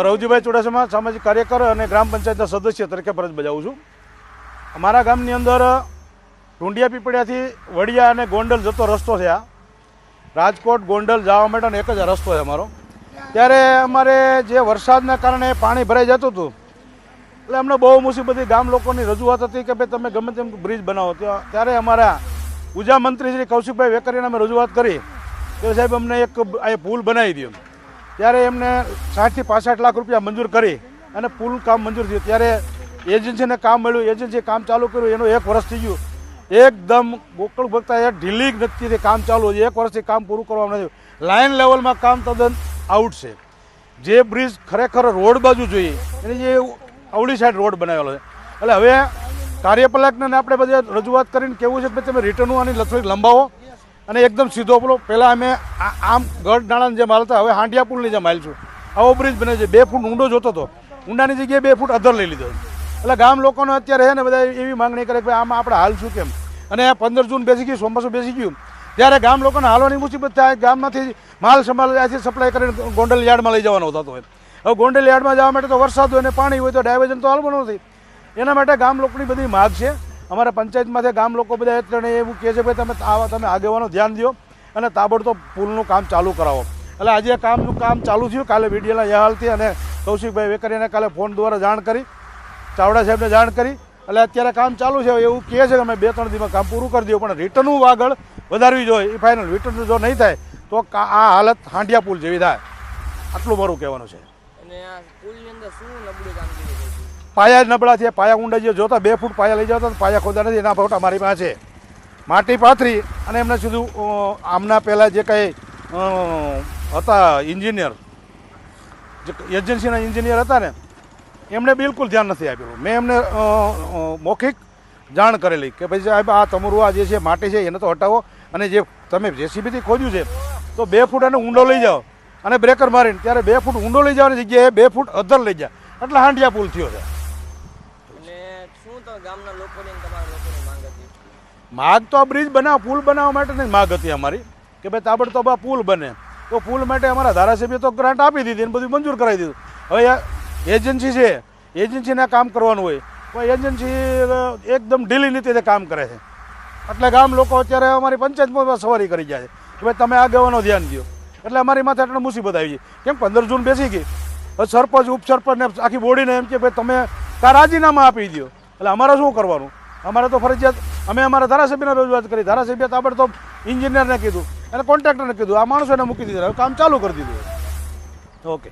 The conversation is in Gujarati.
રવજીભાઈ ચુડાસમા, સામાજિક કાર્યકર અને ગ્રામ પંચાયતના સદસ્ય તરીકે ફરજ બજાવું છું. અમારા ગામની અંદર ઢુંડિયા પીપળિયાથી વડિયા અને ગોંડલ જતો રસ્તો છે. આ રાજકોટ ગોંડલ જવા માટેનો એક જ રસ્તો છે અમારો. ત્યારે અમારે જે વરસાદના કારણે પાણી ભરાઈ જતું હતું એટલે અમને બહુ મુસીબતી ગામ લોકોની રજૂઆત હતી કે ભાઈ તમે ગમે તેમ બ્રિજ બનાવો. ત્યારે અમારા ઉર્જા મંત્રી શ્રી કૌશિકભાઈ વેકરીને અમે રજૂઆત કરી કે સાહેબ અમને એક આ પુલ બનાવી દો. ત્યારે એમને 60 થી 65 લાખ રૂપિયા મંજૂર કરી અને પુલ કામ મંજૂર થયું. ત્યારે એજન્સીને કામ મળ્યું, એજન્સીએ કામ ચાલુ કર્યું. એનું 1 વર્ષ થઈ ગયું. એકદમ ગોકળ ભક્તા ઢીલી ગતિથી કામ ચાલુ છે. 1 વર્ષથી કામ પૂરું કરવામાં નથી. લાઇન લેવલમાં કામ તદ્દન આઉટ છે. જે બ્રિજ ખરેખર રોડ બાજુ જોઈએ એની જે અવળી સાઈડ રોડ બનાવેલો છે. એટલે હવે કાર્યપાલકને આપણે બધા રજૂઆત કરીને કેવું છે કે તમે રિટર્નું આની થોડીક લંબાવો અને એકદમ સીધો પેલો પહેલાં અમે આમ ગઢ નાણાંની જેમ હાલતા હવે હાંડિયા પુલની જેમ હાલશું. આવો બ્રિજ બને છે. 2 ફૂટ ઊંડો જોતો હતો, ઊંડાની જગ્યાએ 2 ફૂટ અધર લઈ લીધો. એટલે ગામ લોકોને અત્યારે છે ને બધા એવી માંગણી કરે કે ભાઈ આમાં આપણે હાલશું કેમ. અને 15 જૂન બેસી ગયું, ચોમાસું બેસી ગયું ત્યારે ગામ લોકોને હાલવાની મુસીબત થાય. ગામમાંથી માલ સંભાળ ત્યાંથી સપ્લાય કરીને ગોંડલ યાર્ડમાં લઈ જવાનો થતો હોય. હવે ગોંડલ યાર્ડમાં જવા માટે તો વરસાદ હોય ને પાણી હોય તો ડાયવર્ઝન તો હાલવાનું નથી. એના માટે ગામ લોકોની બધી માગ છે. અમારા પંચાયતમાંથી ગામ લોકો બધા એટલે એવું કહે છે ભાઈ તમે આગેવાનો ધ્યાન દો અને તાબડતોબ પુલનું કામ ચાલુ કરાવો. એટલે આજે કામ ચાલુ થયું. કાલે વીડિયોના યહાલથી અને કૌશિકભાઈ વેકરીને કાલે ફોન દ્વારા જાણ કરી, ચાવડા સાહેબને જાણ કરી. એટલે અત્યારે કામ ચાલુ છે. એવું કહે છે કે અમે 2-3 દિવસમાં કામ પૂરું કરી દઈએ, પણ રિટર્નનું આગળ વધારવી જોઈએ. એ ફાઇનલ રિટર્ન જો નહીં થાય તો આ હાલત હાંડિયા પુલ જેવી થાય. આટલું મારું કહેવાનું છે. પાયા નબળા છે, પાયા ઊંડા જે જોતા 2 ફૂટ પાયા લઈ જતા પાયા ખોદા નથી. એના ફોટા મારી પાસે છે. માટી પાથરી અને એમને સીધું આમના પહેલાં જે કંઈ હતા એન્જિનિયર, જે એજન્સીના એન્જિનિયર હતા ને એમણે બિલકુલ ધ્યાન નથી આપેલું. મેં એમને મૌખિક જાણ કરેલી કે ભાઈ સાહેબ આ તમારું આ જે છે માટી છે એને તો હટાવો અને જે તમે જેસીબીથી ખોદ્યું છે તો 2 ફૂટ એને ઊંડો લઈ જાઓ અને બ્રેકર મારીને ત્યારે 2 ફૂટ ઊંડો લઈ જવાની જગ્યાએ 2 ફૂટ અધર લઈ જાય એટલે હાંડિયા પુલ થયો છે. માગ તો આ બ્રિજ બનાવ પુલ બનાવવા માટેની માગ હતી અમારી કે ભાઈ તાબડતોબ આ પુલ બને. તો પુલ માટે અમારા ધારાસભ્ય તો ગ્રાન્ટ આપી દીધી અને બધું મંજૂર કરાવી દીધું. હવે એજન્સી છે, એજન્સીને કામ કરવાનું હોય પણ એજન્સી એકદમ ઢીલી નીતિથી કામ કરે છે. એટલે ગામ લોકો અત્યારે અમારી પંચાયતમાં સવારી કરી જાય છે કે ભાઈ તમે આગેવાનો ધ્યાન દો. એટલે અમારી માથે એટલે મુસીબત આવી છે. કેમ 15 જૂન બેસી ગઈ, સરપંચ ઉપસરપંચને આખી બોડીને એમ કે ભાઈ તમે તાર રાજીનામા આપી દો. એટલે અમારે શું કરવાનું? અમારે તો ફરજિયાત અમે અમારા ધારાસભ્યને રજૂઆત કરી. ધારાસભ્ય તાબડતોબ એન્જિનિયરને કીધું અને કોન્ટ્રાક્ટરને કીધું. આ માણસોને મૂકી દીધા. હવે કામ ચાલુ કરી દીધું. ઓકે.